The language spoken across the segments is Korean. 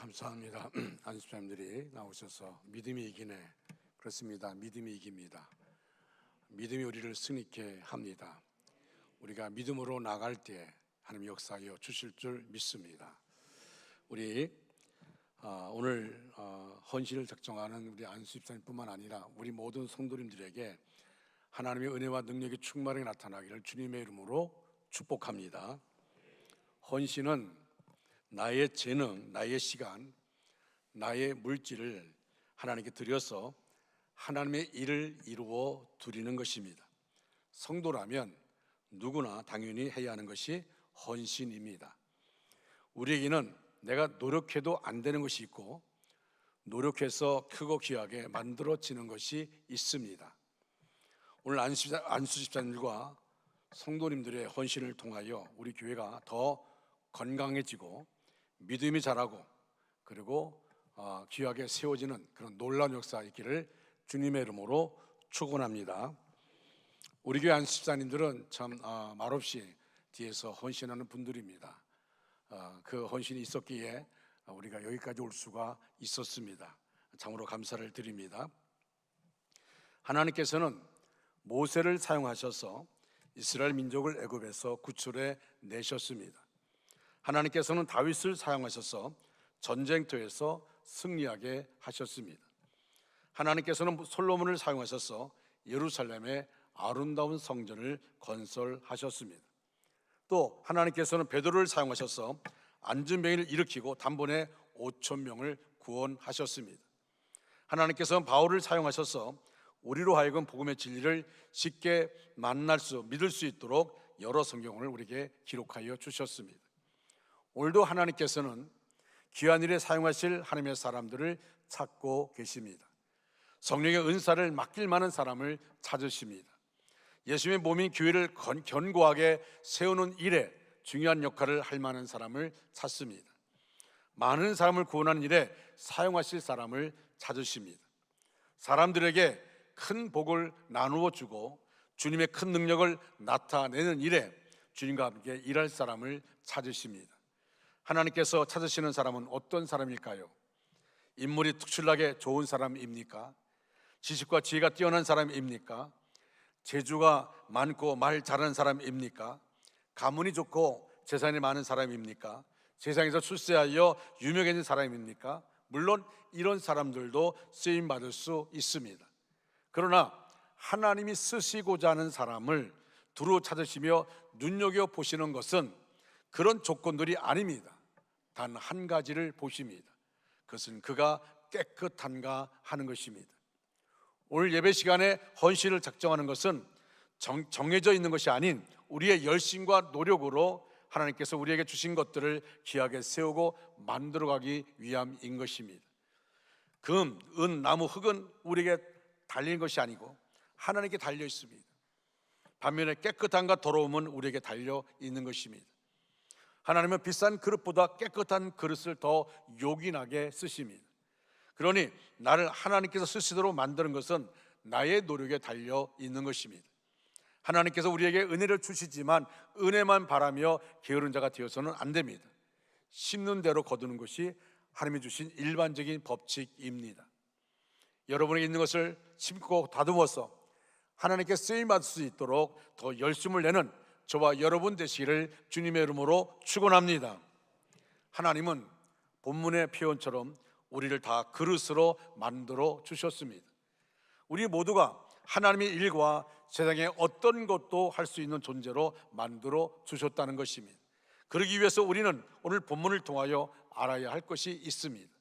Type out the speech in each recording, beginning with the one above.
감사합니다. 안수사님들이 나오셔서 믿음이 이기네. 그렇습니다. 믿음이 이깁니다. 믿음이 우리를 승리케 합니다. 우리가 믿음으로 나갈 때 하나님 역사하여 주실 줄 믿습니다. 우리 오늘 헌신을 작정하는 우리 안수집사님뿐만 아니라 우리 모든 성도님들에게 하나님의 은혜와 능력이 충만하게 나타나기를 주님의 이름으로 축복합니다. 헌신은 나의 재능, 나의 시간, 나의 물질을 하나님께 드려서 하나님의 일을 이루어 드리는 것입니다. 성도라면 누구나 당연히 해야 하는 것이 헌신입니다. 우리에게는 내가 노력해도 안 되는 것이 있고 노력해서 크고 귀하게 만들어지는 것이 있습니다. 오늘 안수 집사님들과 성도님들의 헌신을 통하여 우리 교회가 더 건강해지고 믿음이 자라고 그리고 귀하게 세워지는 그런 놀라운 역사 있기를 주님의 이름으로 축원합니다. 우리 교회 안수 집사님들은 참 말없이 뒤에서 헌신하는 분들입니다. 그 헌신이 있었기에 우리가 여기까지 올 수가 있었습니다. 참으로 감사를 드립니다. 하나님께서는 모세를 사용하셔서 이스라엘 민족을 애굽에서 구출해 내셨습니다. 하나님께서는 다윗을 사용하셔서 전쟁터에서 승리하게 하셨습니다. 하나님께서는 솔로몬을 사용하셔서 예루살렘의 아름다운 성전을 건설하셨습니다. 또 하나님께서는 베드로를 사용하셔서 안전병을 일으키고 단번에 5,000명을 구원하셨습니다. 하나님께서는 바울을 사용하셔서 우리로 하여금 복음의 진리를 쉽게 믿을 수 있도록 여러 성경을 우리에게 기록하여 주셨습니다. 오늘도 하나님께서는 귀한 일에 사용하실 하나님의 사람들을 찾고 계십니다. 성령의 은사를 맡길 만한 사람을 찾으십니다. 예수님의 몸인 교회를 견고하게 세우는 일에 중요한 역할을 할 만한 사람을 찾습니다. 많은 사람을 구원하는 일에 사용하실 사람을 찾으십니다. 사람들에게 큰 복을 나누어 주고 주님의 큰 능력을 나타내는 일에 주님과 함께 일할 사람을 찾으십니다. 하나님께서 찾으시는 사람은 어떤 사람일까요? 인물이 특출나게 좋은 사람입니까? 지식과 지혜가 뛰어난 사람입니까? 재주가 많고 말 잘하는 사람입니까? 가문이 좋고 재산이 많은 사람입니까? 세상에서 출세하여 유명해진 사람입니까? 물론 이런 사람들도 쓰임받을 수 있습니다. 그러나 하나님이 쓰시고자 하는 사람을 두루 찾으시며 눈여겨보시는 것은 그런 조건들이 아닙니다. 단 한 가지를 보십니다. 그것은 그가 깨끗한가 하는 것입니다. 오늘 예배 시간에 헌신을 작정하는 것은 정해져 있는 것이 아닌 우리의 열심과 노력으로 하나님께서 우리에게 주신 것들을 귀하게 세우고 만들어가기 위함인 것입니다. 금, 은, 나무, 흙은 우리에게 달린 것이 아니고 하나님께 달려 있습니다. 반면에 깨끗함과 더러움은 우리에게 달려 있는 것입니다. 하나님은 비싼 그릇보다 깨끗한 그릇을 더 요긴하게 쓰십니다. 그러니 나를 하나님께서 쓰시도록 만드는 것은 나의 노력에 달려 있는 것입니다. 하나님께서 우리에게 은혜를 주시지만 은혜만 바라며 게으른 자가 되어서는 안 됩니다. 심는 대로 거두는 것이 하나님이 주신 일반적인 법칙입니다. 여러분에게 있는 것을 심고 다듬어서 하나님께 쓰임받을 수 있도록 더 열심을 내는 저와 여러분 되시기를 주님의 이름으로 축원합니다. 하나님은 본문의 표현처럼 우리를 다 그릇으로 만들어 주셨습니다. 우리 모두가 하나님의 일과 세상에 어떤 것도 할 수 있는 존재로 만들어 주셨다는 것입니다. 그러기 위해서 우리는 오늘 본문을 통하여 알아야 할 것이 있습니다.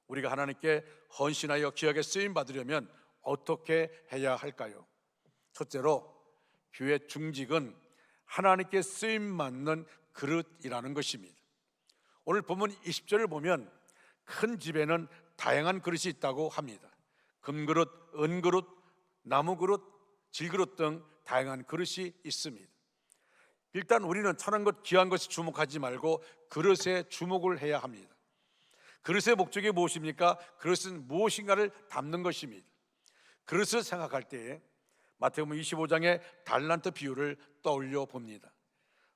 우리가 하나님께 헌신하여 귀하게 쓰임 받으려면 어떻게 해야 할까요? 첫째로 교회 중직은 하나님께 쓰임 받는 그릇이라는 것입니다. 오늘 본문 20절을 보면 큰 집에는 다양한 그릇이 있다고 합니다. 금그릇, 은그릇, 나무그릇, 질그릇 등 다양한 그릇이 있습니다. 일단 우리는 천한 것 귀한 것에 주목하지 말고 그릇에 주목을 해야 합니다. 그릇의 목적이 무엇입니까? 그릇은 무엇인가를 담는 것입니다. 그릇을 생각할 때에 마태복음 25장의 달란트 비유를 떠올려 봅니다.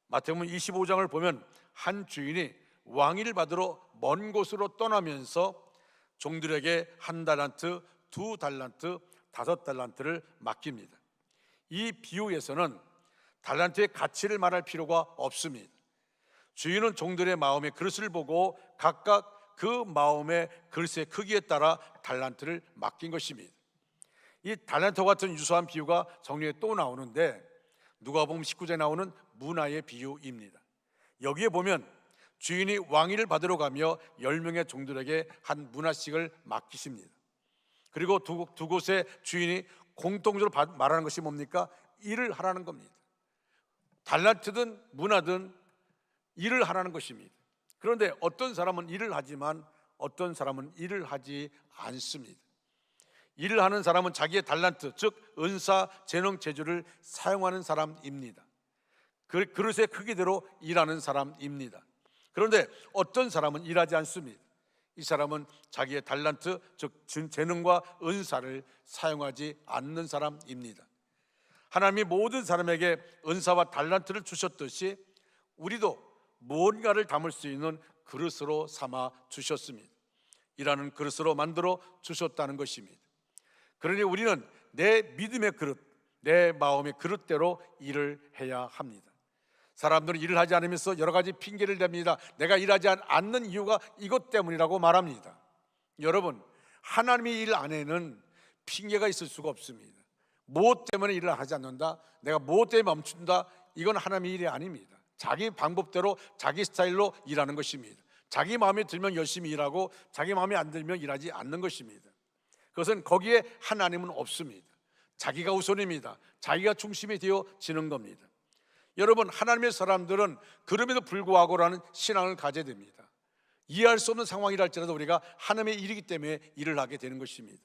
마태복음 25장을 보면 한 주인이 왕위를 받으러 먼 곳으로 떠나면서 종들에게 1달란트, 2달란트, 5달란트를 맡깁니다. 이 비유에서는 달란트의 가치를 말할 필요가 없습니다. 주인은 종들의 마음의 그릇을 보고 각각 그 마음의 그릇의 크기에 따라 달란트를 맡긴 것입니다. 이 달란트와 같은 유사한 비유가 성경에 또 나오는데 누가복음 19장에 나오는 문화의 비유입니다. 여기에 보면 주인이 왕위를 받으러 가며 10명의 종들에게 한 문화씩을 맡기십니다. 그리고 두 곳의 주인이 공통적으로 말하는 것이 뭡니까? 일을 하라는 겁니다. 달란트든 문화든 일을 하라는 것입니다. 그런데 어떤 사람은 일을 하지만 어떤 사람은 일을 하지 않습니다. 일을 하는 사람은 자기의 달란트, 즉 은사, 재능, 재주를 사용하는 사람입니다. 그릇의 크기대로 일하는 사람입니다. 그런데 어떤 사람은 일하지 않습니다. 이 사람은 자기의 달란트, 즉 재능과 은사를 사용하지 않는 사람입니다. 하나님이 모든 사람에게 은사와 달란트를 주셨듯이 우리도 무언가를 담을 수 있는 그릇으로 삼아 주셨습니다. 일하는 그릇으로 만들어 주셨다는 것입니다. 그러니 우리는 내 믿음의 그릇, 내 마음의 그릇대로 일을 해야 합니다. 사람들은 일을 하지 않으면서 여러 가지 핑계를 댑니다. 내가 일하지 않는 이유가 이것 때문이라고 말합니다. 여러분, 하나님의 일 안에는 핑계가 있을 수가 없습니다. 무엇 때문에 일을 하지 않는다, 내가 무엇 때문에 멈춘다, 이건 하나님의 일이 아닙니다. 자기 방법대로 자기 스타일로 일하는 것입니다. 자기 마음에 들면 열심히 일하고 자기 마음에 안 들면 일하지 않는 것입니다. 그것은 거기에 하나님은 없습니다. 자기가 우선입니다. 자기가 중심이 되어지는 겁니다. 여러분, 하나님의 사람들은 그럼에도 불구하고라는 신앙을 가져야 됩니다. 이해할 수 없는 상황이랄지라도 우리가 하나님의 일이기 때문에 일을 하게 되는 것입니다.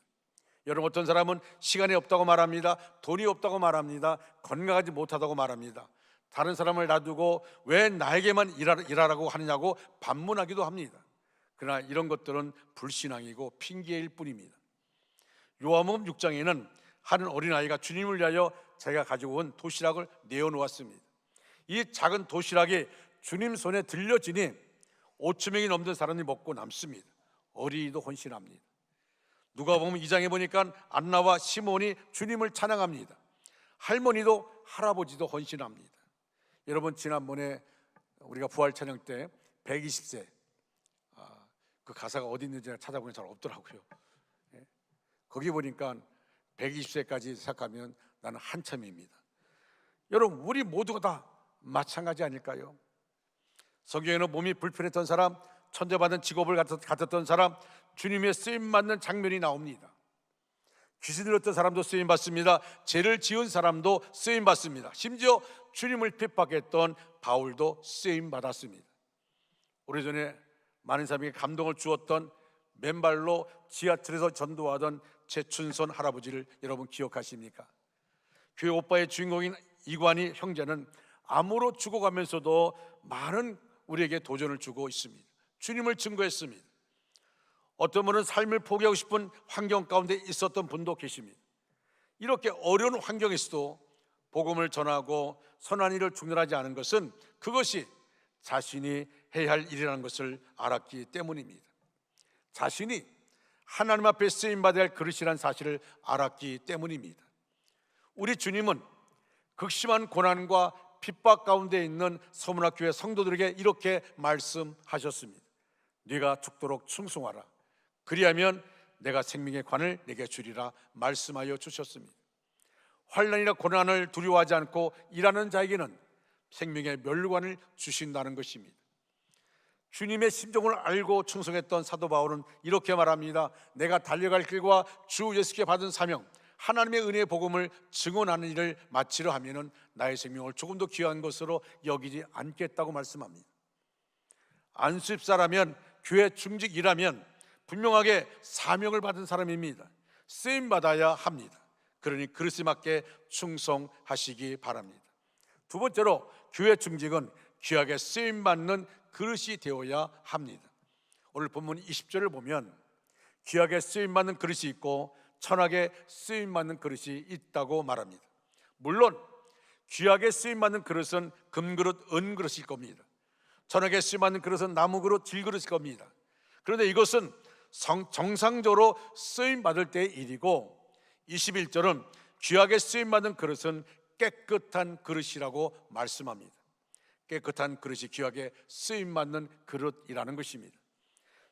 여러분, 어떤 사람은 시간이 없다고 말합니다. 돈이 없다고 말합니다. 건강하지 못하다고 말합니다. 다른 사람을 놔두고 왜 나에게만 일하라고 하느냐고 반문하기도 합니다. 그러나 이런 것들은 불신앙이고 핑계일 뿐입니다. 요한복음 6장에는 한 어린아이가 주님을 위하여 자기가 가지고 온 도시락을 내어놓았습니다. 이 작은 도시락이 주님 손에 들려지니 5,000명이 넘는 사람이 먹고 남습니다. 어린이도 헌신합니다. 누가복음 2장에 보니까 안나와 시몬이 주님을 찬양합니다. 할머니도 할아버지도 헌신합니다. 여러분, 지난번에 우리가 부활 찬양 때 120세 그 가사가 어디 있는지 찾아보니 잘 없더라고요. 거기 보니까 120세까지 생각하면 나는 한참입니다. 여러분, 우리 모두가 다 마찬가지 아닐까요? 성경에는 몸이 불편했던 사람, 천대받은 직업을 갖았던 사람, 주님의 쓰임받는 장면이 나옵니다. 귀신 들렸던 사람도 쓰임받습니다. 죄를 지은 사람도 쓰임받습니다. 심지어 주님을 핍박했던 바울도 쓰임받았습니다. 오래전에 많은 사람에게 감동을 주었던 맨발로 지하철에서 전도하던 최춘선 할아버지를 여러분 기억하십니까? 교회 오빠의 주인공인 이관희 형제는 암으로 죽어가면서도 많은 우리에게 도전을 주고 있습니다. 주님을 증거했습니다. 어떤 분은 삶을 포기하고 싶은 환경 가운데 있었던 분도 계십니다. 이렇게 어려운 환경에서도 복음을 전하고 선한 일을 중단하지 않은 것은 그것이 자신이 해야 할 일이라는 것을 알았기 때문입니다. 자신이 하나님 앞에 쓰임받아야 할 그릇이라는 사실을 알았기 때문입니다. 우리 주님은 극심한 고난과 핍박 가운데 있는 서문학교회 성도들에게 이렇게 말씀하셨습니다. 네가 죽도록 충성하라. 그리하면 내가 생명의 관을 내게 주리라 말씀하여 주셨습니다. 환난이나 고난을 두려워하지 않고 일하는 자에게는 생명의 멸관을 주신다는 것입니다. 주님의 심정을 알고 충성했던 사도 바울은 이렇게 말합니다. 내가 달려갈 길과 주 예수께 받은 사명, 하나님의 은혜의 복음을 증언하는 일을 마치려 하면은 나의 생명을 조금 더 귀한 것으로 여기지 않겠다고 말씀합니다. 안수입사라면, 교회 중직이라면 분명하게 사명을 받은 사람입니다. 쓰임 받아야 합니다. 그러니 그릇에 맞게 충성하시기 바랍니다. 두 번째로, 교회 중직은 귀하게 쓰임 받는 그릇이 되어야 합니다. 오늘 본문 20절을 보면 귀하게 쓰임 받는 그릇이 있고 천하게 쓰임 받는 그릇이 있다고 말합니다. 물론 귀하게 쓰임 받는 그릇은 금그릇, 은그릇일 겁니다. 저녁에 쓰임받는 그릇은 나무 그릇, 질그릇일 겁니다. 그런데 이것은 정상적으로 쓰임받을 때의 일이고, 21절은 귀하게 쓰임받는 그릇은 깨끗한 그릇이라고 말씀합니다. 깨끗한 그릇이 귀하게 쓰임받는 그릇이라는 것입니다.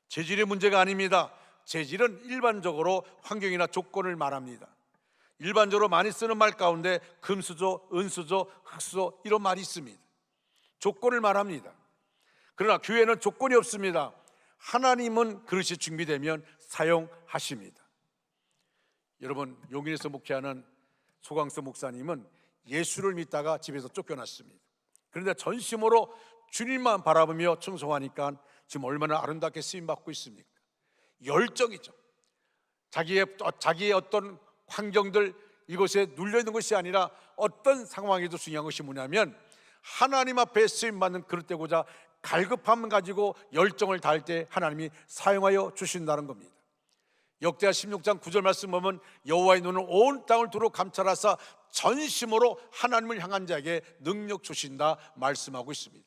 재질의 문제가 아닙니다. 재질은 일반적으로 환경이나 조건을 말합니다. 일반적으로 많이 쓰는 말 가운데 금수저, 은수저, 흙수저 이런 말이 있습니다. 조건을 말합니다. 그러나 교회는 조건이 없습니다. 하나님은 그릇이 준비되면 사용하십니다. 여러분, 용인에서 목회하는 소강서 목사님은 예수를 믿다가 집에서 쫓겨났습니다. 그런데 전심으로 주님만 바라보며 청송하니까 지금 얼마나 아름답게 쓰임받고 있습니까? 열정이죠. 자기의 어떤 환경들, 이것에 눌려있는 것이 아니라 어떤 상황에도 중요한 것이 뭐냐면 하나님 앞에 쓰임받는 그릇 되고자 갈급함 가지고 열정을 다할 때 하나님이 사용하여 주신다는 겁니다. 역대하 16장 9절 말씀 보면 여호와의 눈은 온 땅을 두루 감찰하사 전심으로 하나님을 향한 자에게 능력 주신다 말씀하고 있습니다.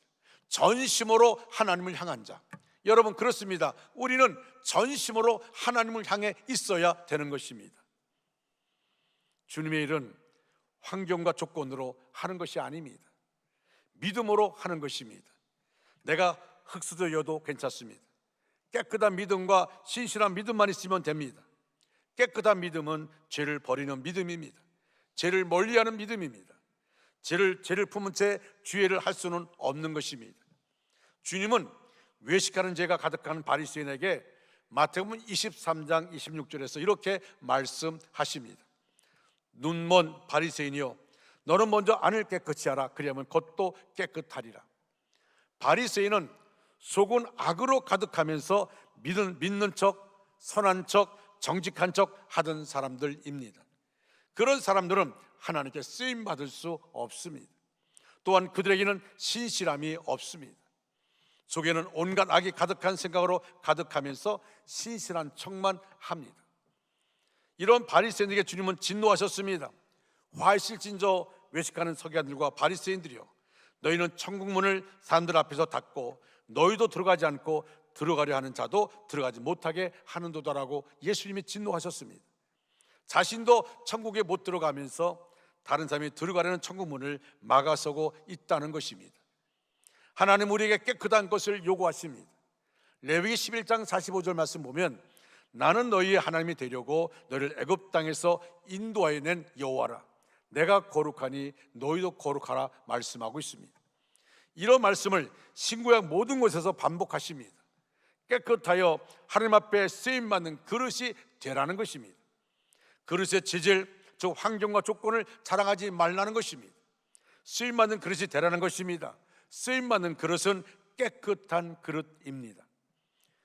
전심으로 하나님을 향한 자, 여러분 그렇습니다. 우리는 전심으로 하나님을 향해 있어야 되는 것입니다. 주님의 일은 환경과 조건으로 하는 것이 아닙니다. 믿음으로 하는 것입니다. 내가 흙수저여도 괜찮습니다. 깨끗한 믿음과 신실한 믿음만 있으면 됩니다. 깨끗한 믿음은 죄를 버리는 믿음입니다. 죄를 멀리하는 믿음입니다. 죄를 품은 채 주의를 할 수는 없는 것입니다. 주님은 외식하는 죄가 가득한 바리새인에게 마태복음 23장 26절에서 이렇게 말씀하십니다. 눈먼 바리새인이여, 너는 먼저 안을 깨끗이 하라. 그리하면 겉도 깨끗하리라. 바리새인은 속은 악으로 가득하면서 믿는 척, 선한 척, 정직한 척 하던 사람들입니다. 그런 사람들은 하나님께 쓰임 받을 수 없습니다. 또한 그들에게는 신실함이 없습니다. 속에는 온갖 악이 가득한 생각으로 가득하면서 신실한 척만 합니다. 이런 바리새인에게 주님은 진노하셨습니다. 화이실진저 외식하는 서기관들과 바리새인들이여, 너희는 천국문을 사람들 앞에서 닫고 너희도 들어가지 않고 들어가려 하는 자도 들어가지 못하게 하는도다라고 예수님이 진노하셨습니다. 자신도 천국에 못 들어가면서 다른 사람이 들어가려는 천국문을 막아서고 있다는 것입니다. 하나님 우리에게 깨끗한 것을 요구하십니다. 레위기 11장 45절 말씀 보면 나는 너희의 하나님이 되려고 너희를 애굽 땅에서 인도하여 낸 여호와라. 내가 거룩하니 너희도 거룩하라 말씀하고 있습니다. 이런 말씀을 신구약 모든 곳에서 반복하십니다. 깨끗하여 하나님 앞에 쓰임받는 그릇이 되라는 것입니다. 그릇의 재질, 즉 환경과 조건을 자랑하지 말라는 것입니다. 쓰임받는 그릇이 되라는 것입니다. 쓰임받는 그릇은 깨끗한 그릇입니다.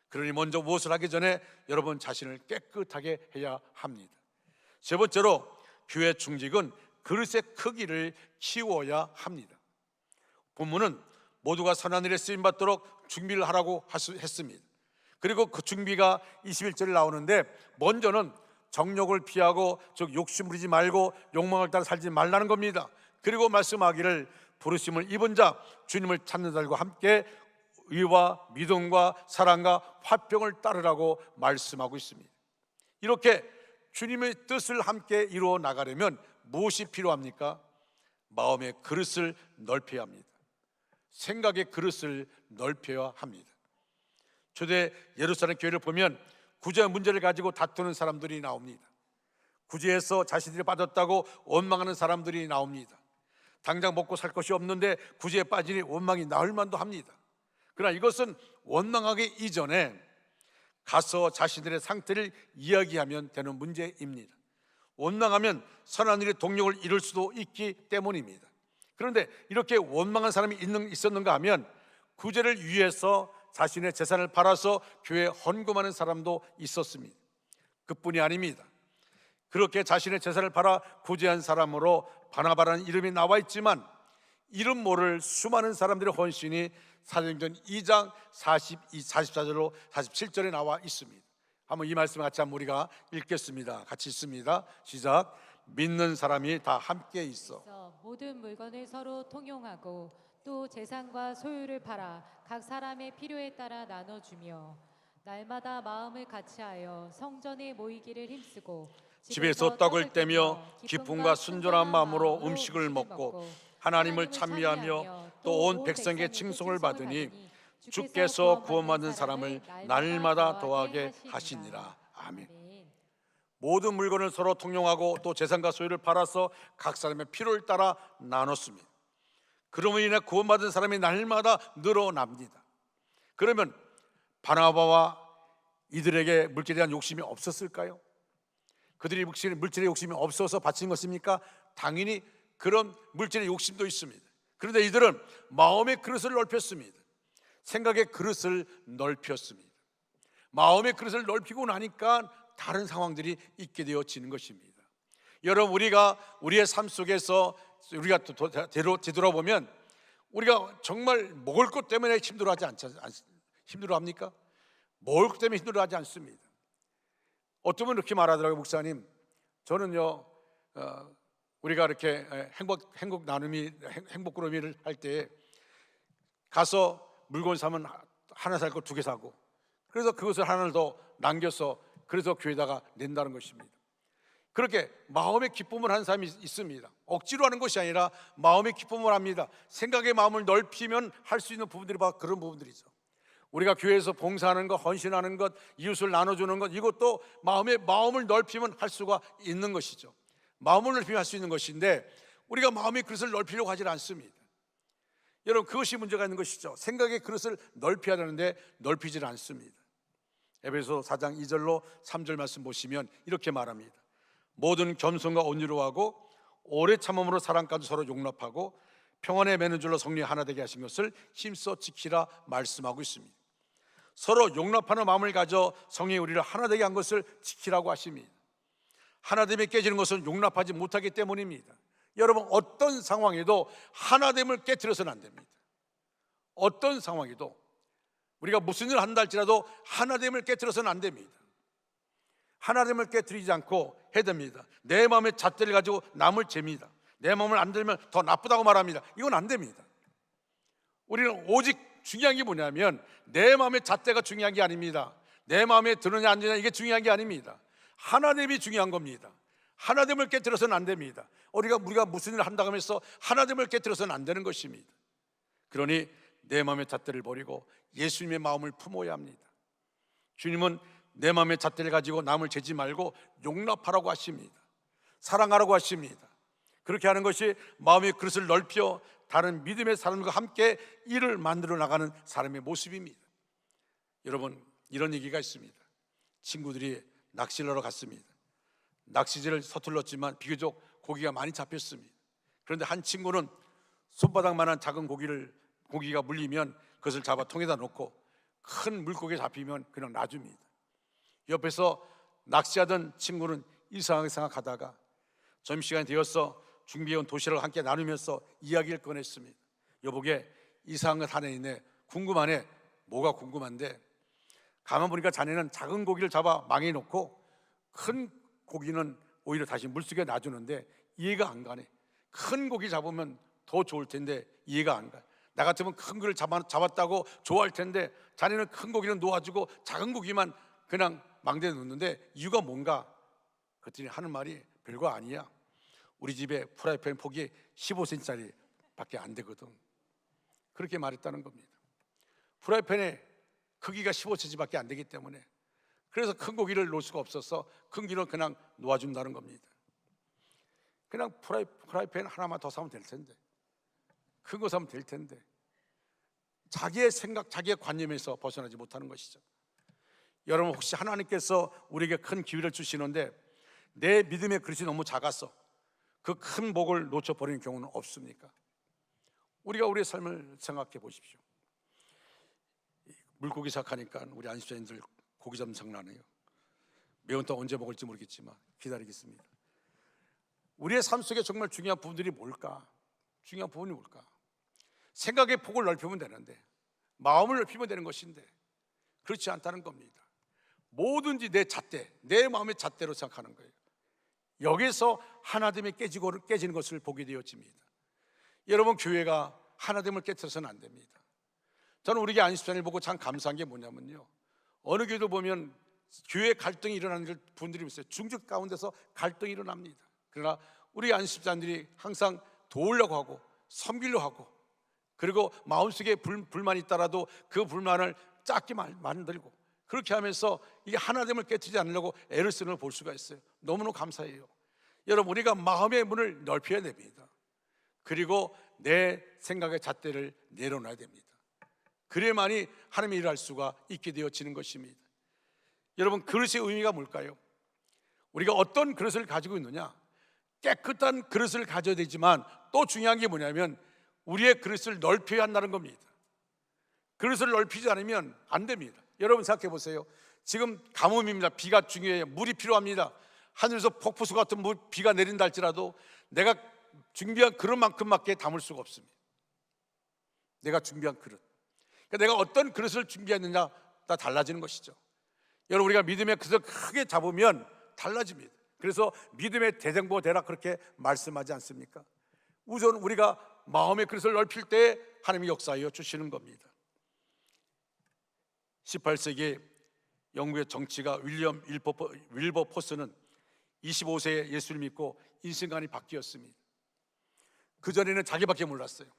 그러니 먼저 무엇을 하기 전에 여러분 자신을 깨끗하게 해야 합니다. 세 번째로 교회 중직은 그릇의 크기를 키워야 합니다. 본문은 모두가 선한 일에 쓰임받도록 준비를 하라고 했습니다. 그리고 그 준비가 21절에 나오는데 먼저는 정욕을 피하고 즉 욕심 부리지 말고 욕망을 따라 살지 말라는 겁니다. 그리고 말씀하기를 부르심을 입은 자 주님을 찾는 자들과 함께 의와 믿음과 사랑과 화평을 따르라고 말씀하고 있습니다. 이렇게 주님의 뜻을 함께 이루어 나가려면 무엇이 필요합니까? 마음의 그릇을 넓혀야 합니다. 생각의 그릇을 넓혀야 합니다. 초대 예루살렘 교회를 보면 구제 문제를 가지고 다투는 사람들이 나옵니다. 구제에서 자신들이 빠졌다고 원망하는 사람들이 나옵니다. 당장 먹고 살 것이 없는데 구제에 빠지니 원망이 나을 만도 합니다. 그러나 이것은 원망하기 이전에 가서 자신들의 상태를 이야기하면 되는 문제입니다. 원망하면 선한 일의 동력을 잃을 수도 있기 때문입니다. 그런데 이렇게 원망한 사람이 있었는가 하면 구제를 위해서 자신의 재산을 팔아서 교회에 헌금하는 사람도 있었습니다. 그뿐이 아닙니다. 그렇게 자신의 재산을 팔아 구제한 사람으로 바나바라는 이름이 나와 있지만 이름 모를 수많은 사람들의 헌신이 사도행전 2장 44절로 47절에 나와 있습니다. 한번 이 말씀 같이 한번 우리가 읽겠습니다. 같이 읽습니다. 시작. 믿는 사람이 다 함께 있어 모든 물건을 서로 통용하고 또 재산과 소유를 팔아 각 사람의 필요에 따라 나눠주며 날마다 마음을 같이하여 성전에 모이기를 힘쓰고 집에서 떡을 떼며 기쁨과 순전한 마음으로 음식을 먹고 하나님을 찬미하며 또 온 백성에게 칭송을 받으니 주께서 구원받은 사람을 날마다 더하게 하시니라. 아멘. 모든 물건을 서로 통용하고 또 재산과 소유를 팔아서 각 사람의 필요를 따라 나눴습니다. 그러므로 인해 구원받은 사람이 날마다 늘어납니다. 그러면 바나바와 이들에게 물질에 대한 욕심이 없었을까요? 그들이 물질에 욕심이 없어서 바친 것입니까? 당연히 그런 물질의 욕심도 있습니다. 그런데 이들은 마음의 그릇을 넓혔습니다. 생각의 그릇을 넓혔습니다. 마음의 그릇을 넓히고 나니까 다른 상황들이 있게 되어지는 것입니다. 여러분, 우리가 우리의 삶 속에서 우리가 되돌아보면 우리가 정말 먹을 것 때문에 힘들어합니까? 먹을 것 때문에 힘들어하지 않습니다. 어떤 분은 이렇게 말하더라고요. 목사님, 저는요 우리가 이렇게 행복 나눔이 행복 그룹을 할 때 가서 물건 사면 하나 살 거 두 개 사고, 그래서 그것을 하나를 더 남겨서 그래서 교회에다가 낸다는 것입니다. 그렇게 마음의 기쁨을 하는 사람이 있습니다. 억지로 하는 것이 아니라 마음의 기쁨을 합니다. 생각의 마음을 넓히면 할 수 있는 부분들이 바로 그런 부분들이죠. 우리가 교회에서 봉사하는 것, 헌신하는 것, 이웃을 나눠주는 것, 이것도 마음을 넓히면 할 수가 있는 것이죠. 마음을 넓히면 할 수 있는 것인데 우리가 마음의 그릇을 넓히려고 하질 않습니다. 여러분, 그것이 문제가 있는 것이죠. 생각의 그릇을 넓혀야 되는데 넓히질 않습니다. 에베소 4장 2절로 3절 말씀 보시면 이렇게 말합니다. 모든 겸손과 온유로 하고 오래 참음으로 사랑까지 서로 용납하고 평안에 매는 줄로 성령이 하나 되게 하신 것을 힘써 지키라 말씀하고 있습니다. 서로 용납하는 마음을 가져 성령이 우리를 하나 되게 한 것을 지키라고 하십니다. 하나됨이 깨지는 것은 용납하지 못하기 때문입니다. 여러분, 어떤 상황에도 하나됨을 깨트려서는 안 됩니다. 어떤 상황에도 우리가 무슨 일을 한다 할지라도 하나됨을 깨트려서는 안 됩니다. 하나됨을 깨트리지 않고 해야 됩니다. 내 마음의 잣대를 가지고 남을 잽니다. 내 마음을 안 들면 더 나쁘다고 말합니다. 이건 안 됩니다. 우리는 오직 중요한 게 뭐냐면 내 마음의 잣대가 중요한 게 아닙니다. 내 마음에 드느냐 안 드느냐 이게 중요한 게 아닙니다. 하나됨이 중요한 겁니다. 하나됨을 깨트려서는 안 됩니다. 우리가 무슨 일을 한다고 하면서 하나됨을 깨트려서는 안 되는 것입니다. 그러니 내 마음의 잣대를 버리고 예수님의 마음을 품어야 합니다. 주님은 내 마음의 잣대를 가지고 남을 재지 말고 용납하라고 하십니다. 사랑하라고 하십니다. 그렇게 하는 것이 마음의 그릇을 넓혀 다른 믿음의 사람과 함께 일을 만들어 나가는 사람의 모습입니다. 여러분, 이런 얘기가 있습니다. 친구들이 낚시를 하러 갔습니다. 낚시질을 서툴렀지만 비교적 고기가 많이 잡혔습니다. 그런데 한 친구는 손바닥만한 작은 고기가 물리면 그것을 잡아 통에다 놓고 큰 물고기 잡히면 그냥 놔줍니다. 옆에서 낚시하던 친구는 이상하게 생각하다가 점심시간이 되어서 준비해온 도시락을 함께 나누면서 이야기를 꺼냈습니다. 여보게, 이상한 것 하나 있네. 궁금하네. 뭐가 궁금한데? 가만 보니까 자네는 작은 고기를 잡아 망에 놓고 큰 고기는 오히려 다시 물속에 놔주는데 이해가 안 가네. 큰 고기 잡으면 더 좋을 텐데 이해가 안 가. 나 같으면 큰 고기를 잡았다고 좋아할 텐데 자네는 큰 고기는 놓아주고 작은 고기만 그냥 망대에 놓는데 이유가 뭔가? 그랬더니 하는 말이 별거 아니야. 우리 집에 프라이팬 폭이 15cm짜리 밖에 안 되거든. 그렇게 말했다는 겁니다. 프라이팬의 크기가 15cm 밖에 안 되기 때문에 그래서 큰 고기를 놓을 수가 없어서 큰 고기를 그냥 놓아준다는 겁니다. 그냥 프라이팬 하나만 더 사면 될 텐데, 큰 거 사면 될 텐데, 자기의 생각, 자기의 관념에서 벗어나지 못하는 것이죠. 여러분, 혹시 하나님께서 우리에게 큰 기회를 주시는데 내 믿음의 그릇이 너무 작아서 그 큰 복을 놓쳐버리는 경우는 없습니까? 우리가 우리의 삶을 생각해 보십시오. 물고기 시작하니까 우리 안식자님들 고기 잡는 장난해요. 매운탕 언제 먹을지 모르겠지만 기다리겠습니다. 우리의 삶 속에 정말 중요한 부분들이 뭘까? 중요한 부분이 뭘까? 생각의 폭을 넓히면 되는데, 마음을 넓히면 되는 것인데 그렇지 않다는 겁니다. 뭐든지 내 잣대, 내 마음의 잣대로 생각하는 거예요. 여기서 하나됨이 깨지는 것을 보게 되어집니다. 여러분, 교회가 하나됨을 깨뜨려서는 안 됩니다. 저는 우리 교회 안식년을 보고 참 감사한 게 뭐냐면요, 어느 교회도 보면 교회 갈등이 일어나는 분들이 있어요. 중직 가운데서 갈등이 일어납니다. 그러나 우리 안식자들이 항상 도우려고 하고 섬기려고 하고, 그리고 마음속에 불만이 있더라도 그 불만을 작게 만들고, 그렇게 하면서 이게 하나됨을 깨뜨리지 않으려고 애를 쓰는 걸 볼 수가 있어요. 너무너무 감사해요. 여러분, 우리가 마음의 문을 넓혀야 됩니다. 그리고 내 생각의 잣대를 내려놔야 됩니다. 그래야만이 하나님의 일을 할 수가 있게 되어지는 것입니다. 여러분, 그릇의 의미가 뭘까요? 우리가 어떤 그릇을 가지고 있느냐, 깨끗한 그릇을 가져야 되지만 또 중요한 게 뭐냐면 우리의 그릇을 넓혀야 한다는 겁니다. 그릇을 넓히지 않으면 안 됩니다. 여러분 생각해 보세요. 지금 가뭄입니다. 비가 중요해요. 물이 필요합니다. 하늘에서 폭포수 같은 비가 내린다 할지라도 내가 준비한 그릇만큼밖에 담을 수가 없습니다. 내가 준비한 그릇, 그러니까 내가 어떤 그릇을 준비했느냐 다 달라지는 것이죠. 여러분, 우리가 믿음의 그릇을 크게 잡으면 달라집니다. 그래서 믿음의 대장보 되라 그렇게 말씀하지 않습니까? 우선 우리가 마음의 그릇을 넓힐 때 하나님이 역사하여 주시는 겁니다. 18세기 영국의 정치가 윌리엄 윌버포스는 25세에 예수를 믿고 인생관이 바뀌었습니다. 그전에는 자기밖에 몰랐어요.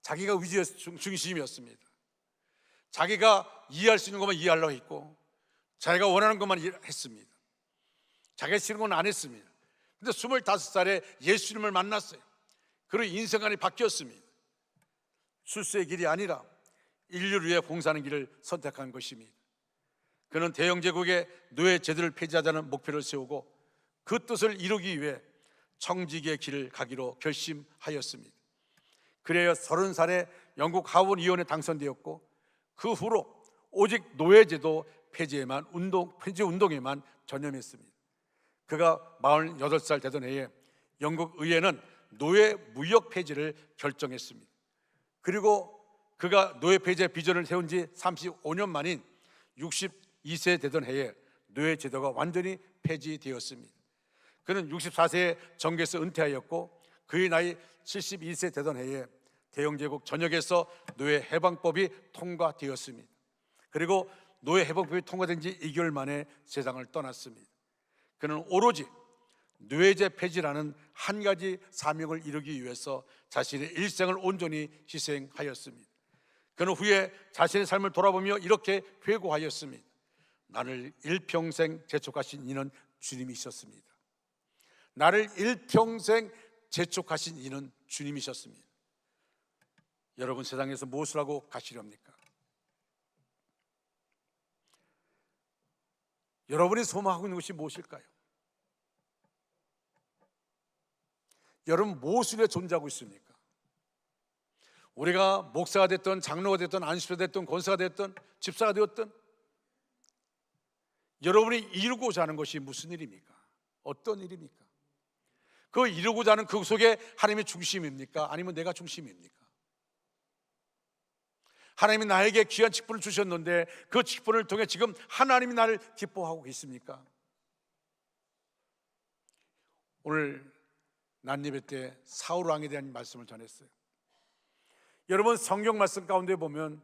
자기가 위지의 중심이었습니다. 자기가 이해할 수 있는 것만 이해하려고 했고, 자기가 원하는 것만 했습니다. 자기가 싫은 건 안 했습니다. 근데 25살에 예수님을 만났어요. 그리고 인생관이 바뀌었습니다. 출세의 길이 아니라 인류를 위해 봉사하는 길을 선택한 것입니다. 그는 대영제국의 노예 제도를 폐지하자는 목표를 세우고 그 뜻을 이루기 위해 청지기의 길을 가기로 결심하였습니다. 그래야 30살에 영국 하원 의원에 당선되었고, 그 후로 오직 노예제도 폐지 운동에만 전념했습니다. 그가 48살 되던 해에 영국 의회는 노예 무역 폐지를 결정했습니다. 그리고 그가 노예 폐지의 비전을 세운 지 35년 만인 62세 되던 해에 노예 제도가 완전히 폐지되었습니다. 그는 64세에 정계에서 은퇴하였고, 그의 나이 72세 되던 해에 대영제국 전역에서 노예 해방법이 통과되었습니다. 그리고 노예 해방법이 통과된 지 2개월 만에 세상을 떠났습니다. 그는 오로지 노예제 폐지라는 한 가지 사명을 이루기 위해서 자신의 일생을 온전히 희생하였습니다. 그는 후에 자신의 삶을 돌아보며 이렇게 회고하였습니다. 나를 일평생 재촉하신 이는 주님이셨습니다. 나를 일평생 재촉하신 이는 주님이셨습니다. 여러분, 세상에서 무엇을 하고 가시렵니까? 여러분이 소망하고 있는 것이 무엇일까요? 여러분, 무엇을 위해 존재하고 있습니까? 우리가 목사가 됐든 장로가 됐든 안수가 됐든 권사가 됐든 집사가 되었든 여러분이 이루고자 하는 것이 무슨 일입니까? 어떤 일입니까? 그 이루고자 하는 그 속에 하나님이 중심입니까? 아니면 내가 중심입니까? 하나님이 나에게 귀한 직분을 주셨는데 그 직분을 통해 지금 하나님이 나를 기뻐하고 계십니까? 오늘 난예배 때 사울 왕에 대한 말씀을 전했어요. 여러분, 성경 말씀 가운데 보면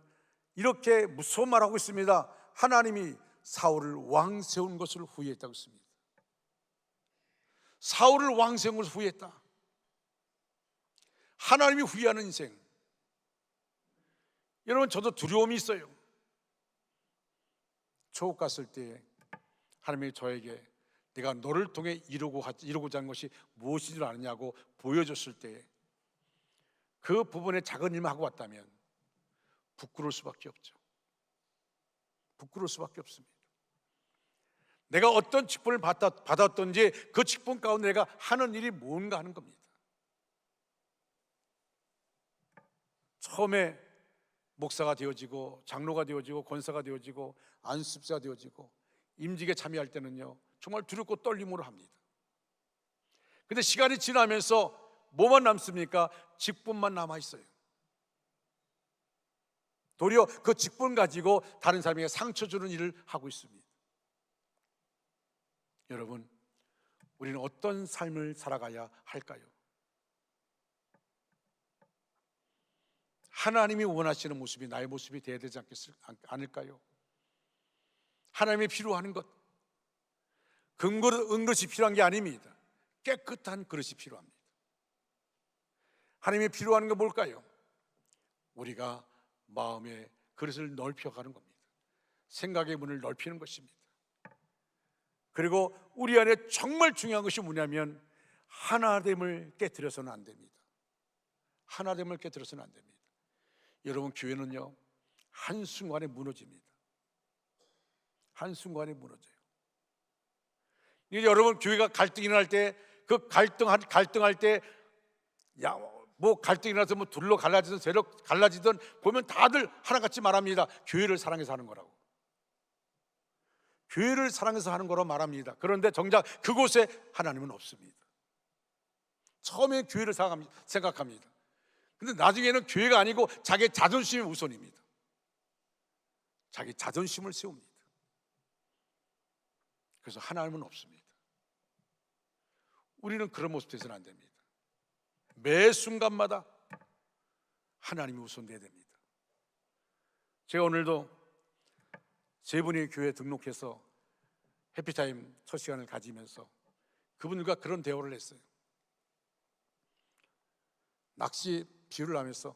이렇게 무서운 말하고 있습니다. 하나님이 사울을 왕 세운 것을 후회했다고 했습니다. 사울을 왕 세운 것을 후회했다. 하나님이 후회하는 인생. 여러분, 저도 두려움이 있어요. 초국 갔을 때 하나님이 저에게 내가 너를 통해 이루고자 하는 것이 무엇인 줄 아느냐고 보여줬을 때 그 부분에 작은 일만 하고 왔다면 부끄러울 수밖에 없죠. 부끄러울 수밖에 없습니다. 내가 어떤 직분을 받았던지 그 직분 가운데 내가 하는 일이 뭔가 하는 겁니다. 처음에 목사가 되어지고 장로가 되어지고 권사가 되어지고 안수집사가 되어지고 임직에 참여할 때는요 정말 두렵고 떨림으로 합니다. 근데 시간이 지나면서 뭐만 남습니까? 직분만 남아있어요. 도리어 그 직분 가지고 다른 사람에게 상처 주는 일을 하고 있습니다. 여러분, 우리는 어떤 삶을 살아가야 할까요? 하나님이 원하시는 모습이 나의 모습이 되어야 되지 않을까요? 하나님이 필요한 것, 은그릇이 필요한 게 아닙니다. 깨끗한 그릇이 필요합니다. 하나님이 필요한 건 뭘까요? 우리가 마음의 그릇을 넓혀가는 겁니다. 생각의 문을 넓히는 것입니다. 그리고 우리 안에 정말 중요한 것이 뭐냐면 하나됨을 깨트려서는 안 됩니다. 하나됨을 깨트려서는 안 됩니다. 여러분, 교회는요 한순간에 무너집니다. 한순간에 무너져요. 여러분, 교회가 갈등이 날 때 그 갈등할 때 뭐 갈등이 나서 뭐 둘로 갈라지든 세로 갈라지든 보면 다들 하나같이 말합니다. 교회를 사랑해서 하는 거라고. 교회를 사랑해서 하는 거라고 말합니다. 그런데 정작 그곳에 하나님은 없습니다. 처음에 교회를 생각합니다. 근데 나중에는 교회가 아니고 자기 자존심이 우선입니다. 자기 자존심을 세웁니다. 그래서 하나님은 없습니다. 우리는 그런 모습 되서는 안 됩니다. 매 순간마다 하나님이 우선돼야 됩니다. 제가 오늘도 세 분이 교회에 등록해서 해피타임 첫 시간을 가지면서 그분들과 그런 대화를 했어요. 낚시 비유를 하면서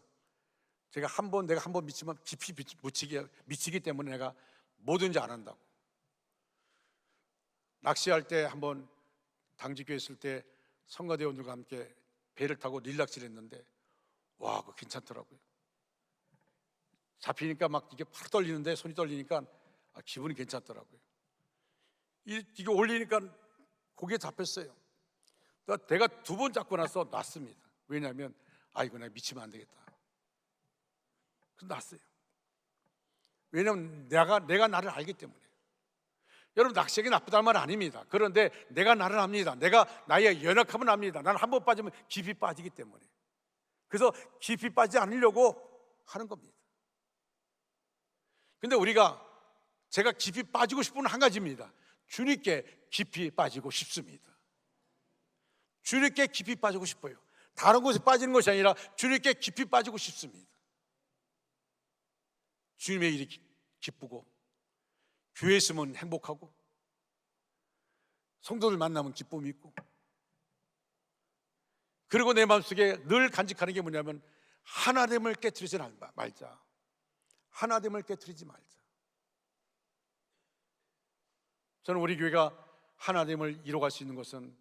내가 한 번 미치면 깊이 미치기 때문에 내가 뭐든지 안 한다고. 낚시할 때 한번 당직교회 있을 때 성가대원들과 함께 배를 타고 릴낚시를 했는데 와, 그거 괜찮더라고요. 잡히니까 막 이게 팍 떨리는데 손이 떨리니까 기분이 괜찮더라고요. 이게 올리니까 고기에 잡혔어요. 내가 두 번 잡고 나서 놨습니다. 왜냐하면 이거 내가 미치면 안 되겠다. 그래서 놨어요. 왜냐하면 내가 나를 알기 때문에. 여러분, 낚시하기 나쁘다는 말은 아닙니다. 그런데 내가 나를 압니다. 내가 나의 연약함을 압니다. 나는 한 번 빠지면 깊이 빠지기 때문에. 그래서 깊이 빠지지 않으려고 하는 겁니다. 근데 제가 깊이 빠지고 싶은 한 가지입니다. 주님께 깊이 빠지고 싶습니다. 주님께 깊이 빠지고 싶어요. 다른 곳에 빠지는 것이 아니라 주님께 깊이 빠지고 싶습니다. 주님의 일이 기쁘고 교회에 있으면 행복하고 성도들 만나면 기쁨이 있고, 그리고 내 마음속에 늘 간직하는 게 뭐냐면 하나됨을 깨트리지 말자. 하나됨을 깨트리지 말자. 저는 우리 교회가 하나됨을 이뤄갈 수 있는 것은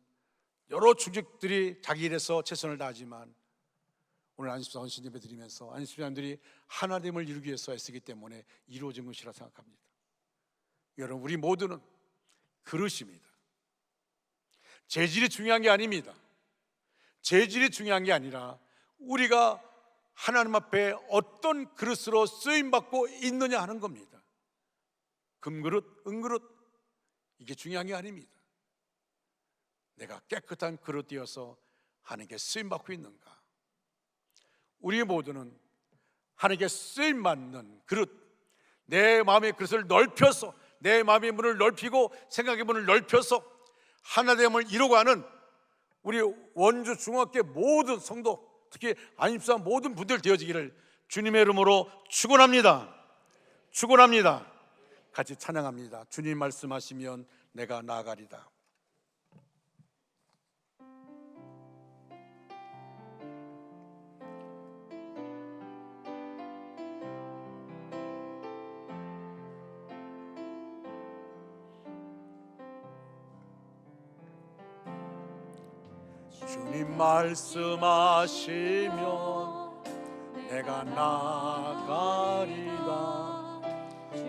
여러 중직들이 자기 일에서 최선을 다하지만 오늘 안식사 헌신 예배 드리면서 안식사님들이 하나됨을 이루기 위해서 애쓰기 때문에 이루어진 것이라 생각합니다. 여러분, 우리 모두는 그릇입니다. 재질이 중요한 게 아닙니다. 재질이 중요한 게 아니라 우리가 하나님 앞에 어떤 그릇으로 쓰임받고 있느냐 하는 겁니다. 금그릇, 은그릇, 이게 중요한 게 아닙니다. 내가 깨끗한 그릇 되어서 하나님께 쓰임받고 있는가. 우리 모두는 하나님께 쓰임받는 그릇, 내 마음의 그릇을 넓혀서, 내 마음의 문을 넓히고 생각의 문을 넓혀서 하나됨을 이루고가는 우리 원주 중학교 모든 성도, 특히 안입사 모든 분들 되어지기를 주님의 이름으로 축원합니다. 축원합니다. 같이 찬양합니다. 주님 말씀하시면 내가 나아가리다. 주님 말씀하시면 내가 나아가리다.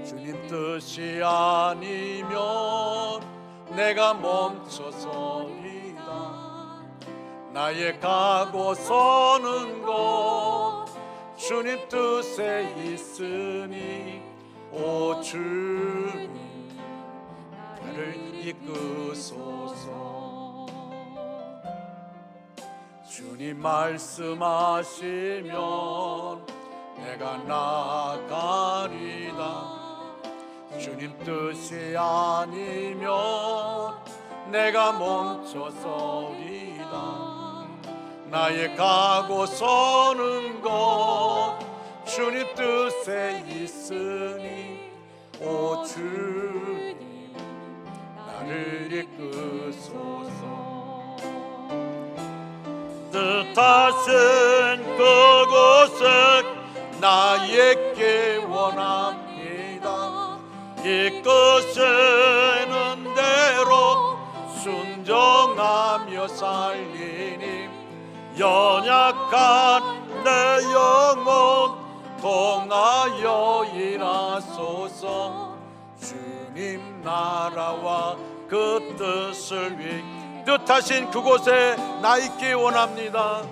주님 뜻이 아니면 내가 멈춰서리다. 나의 가고 서는 곳 주님 뜻에 있으니 오 주님 나를 이끄소서. 주님 말씀하시면 내가 나아가리다. 주님 뜻이 아니면 내가 멈춰서리다. 나의 가고 서는 곳 주님 뜻에 있으니 오 주님 나를 이끄소서. 뜻하신 그곳에 나에게 원합니다. 이끄시는 대로 순종하며 살리니 연약한 내 영혼 통하여 일하소서. 주님 나라와 그 뜻을 위해 뜻하신 그곳에 나 있기 원합니다.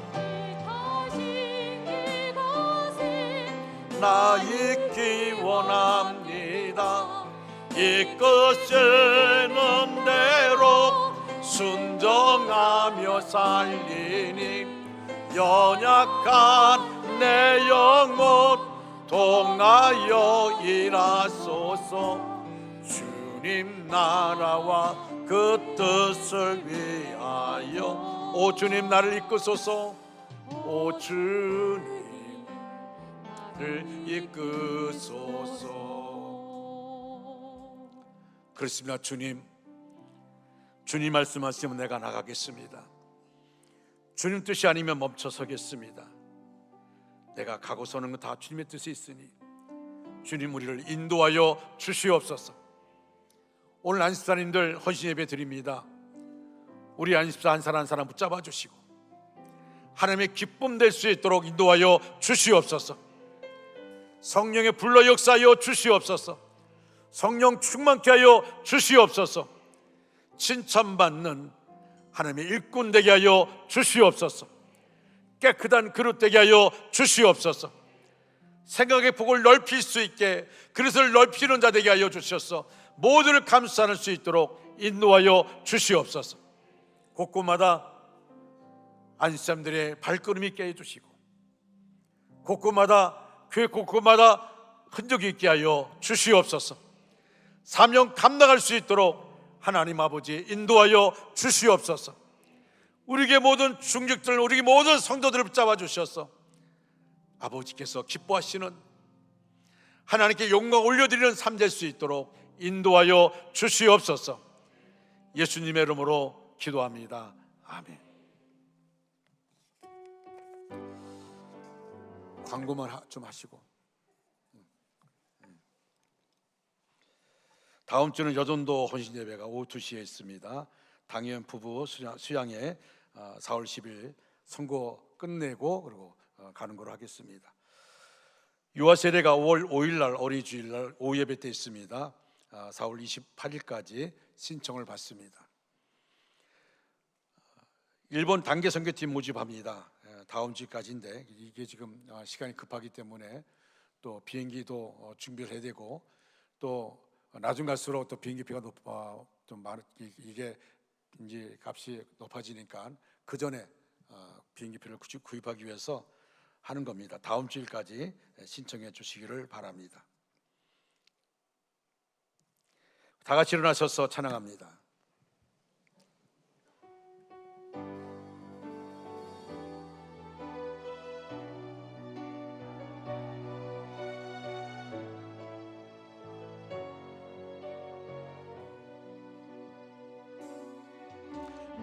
나 있기 원합니다. 이끄시는 대로 순종하며 살리니 연약한 내 영혼 통하여 일하소서. 주님 나라와 그 뜻을 위하여 오 주님 나를 이끄소서. 오 주님 나를 이끄소서. 그렇습니다. 주님 말씀하시면 내가 나가겠습니다. 주님 뜻이 아니면 멈춰서겠습니다. 내가 가고서는 건 다 주님의 뜻이 있으니 주님 우리를 인도하여 주시옵소서. 오늘 안식사님들 헌신 예배 드립니다. 우리 안식사 한 사람 한 사람 붙잡아 주시고 하나님의 기쁨 될 수 있도록 인도하여 주시옵소서. 성령의 불러 역사하여 주시옵소서. 성령 충만케 하여 주시옵소서. 칭찬받는 하나님의 일꾼 되게 하여 주시옵소서. 깨끗한 그릇 되게 하여 주시옵소서. 생각의 폭을 넓힐 수 있게 그릇을 넓히는 자 되게 하여 주셔서 모두를 감싸는 수 있도록 인도하여 주시옵소서. 곳곳마다 안식사님들의 발걸음이 있게 해주시고 곳곳마다 교회 곳곳마다 흔적이 있게 하여 주시옵소서. 사명 감당할 수 있도록 하나님 아버지 인도하여 주시옵소서. 우리에게 모든 중직들 우리 모든 성도들을 붙잡아 주셔서 아버지께서 기뻐하시는 하나님께 영광 올려드리는 삶 될 수 있도록 인도하여 주시옵소서. 예수님의 이름으로 기도합니다. 아멘. 광고만 좀 하시고 다음 주는 여전도 헌신 예배가 오후 2시에 있습니다. 당연 부부 수양회 4월 10일 선거 끝내고 그리고 가는 걸로 하겠습니다. 유아 세례가 5월 5일 날 어린이 주일 날 오후 예배 때 있습니다. 4월 28일까지 신청을 받습니다. 일본 단계 선교팀 모집합니다. 다음 주까지인데 이게 지금 시간이 급하기 때문에 또 비행기도 준비를 해야 되고 또 나중 갈수록 또 비행기표가 좀 이게 이제 값이 높아지니까 그 전에 비행기표를 구입하기 위해서 하는 겁니다. 다음 주일까지 신청해 주시기를 바랍니다. 다 같이 일어나셔서 찬양합니다.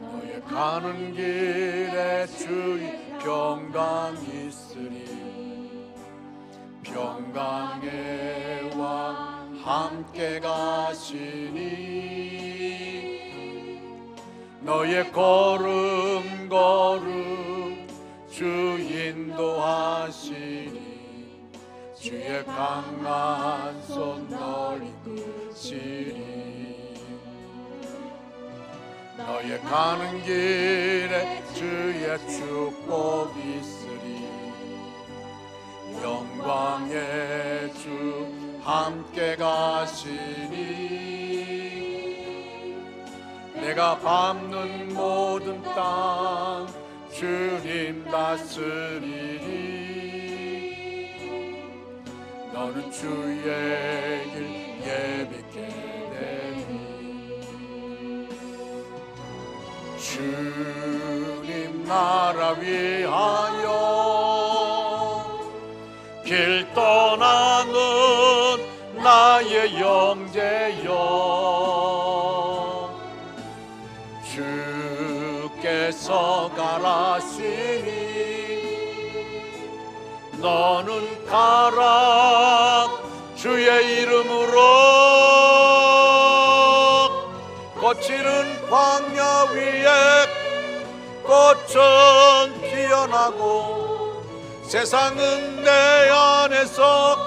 너의 가는 길에 주의 평강 있으리 평강의 왕 함께 가시니 너의 걸음 주 인도하시니 주의 강한 손 널 이끄시니 너의 가는 길에 주의 축복 있으리 영광의 주 함께 가시니 내가 밟는 모든 땅 주님 다스리니 너는 주의 길 예비케 되니 주님 나라 위하여 길 나의 형제여, 주께서 가라시니 너는 가라. 주의 이름으로 거칠은 광야 위에 꽃은 피어나고 세상은 내 안에서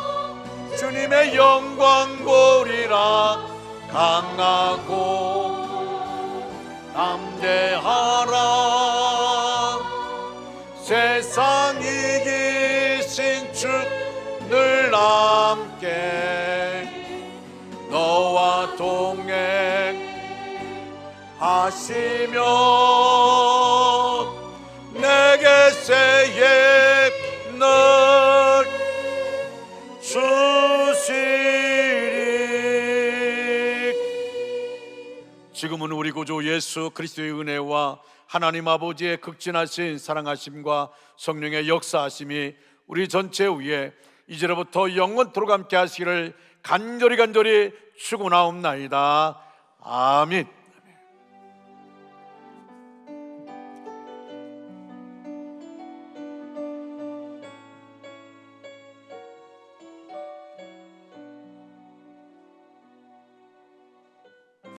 주님의 영광 보리라. 강하고 담대하라. 세상 이기신 주 늘 함께 너와 동행하시며 내게 새해 늘 주시리. 지금은 우리 구주 예수 그리스도의 은혜와 하나님 아버지의 극진하신 사랑하심과 성령의 역사하심이 우리 전체 위에 이제로부터 영원토록 함께 하시기를 간절히 축원하옵나이다. 아멘.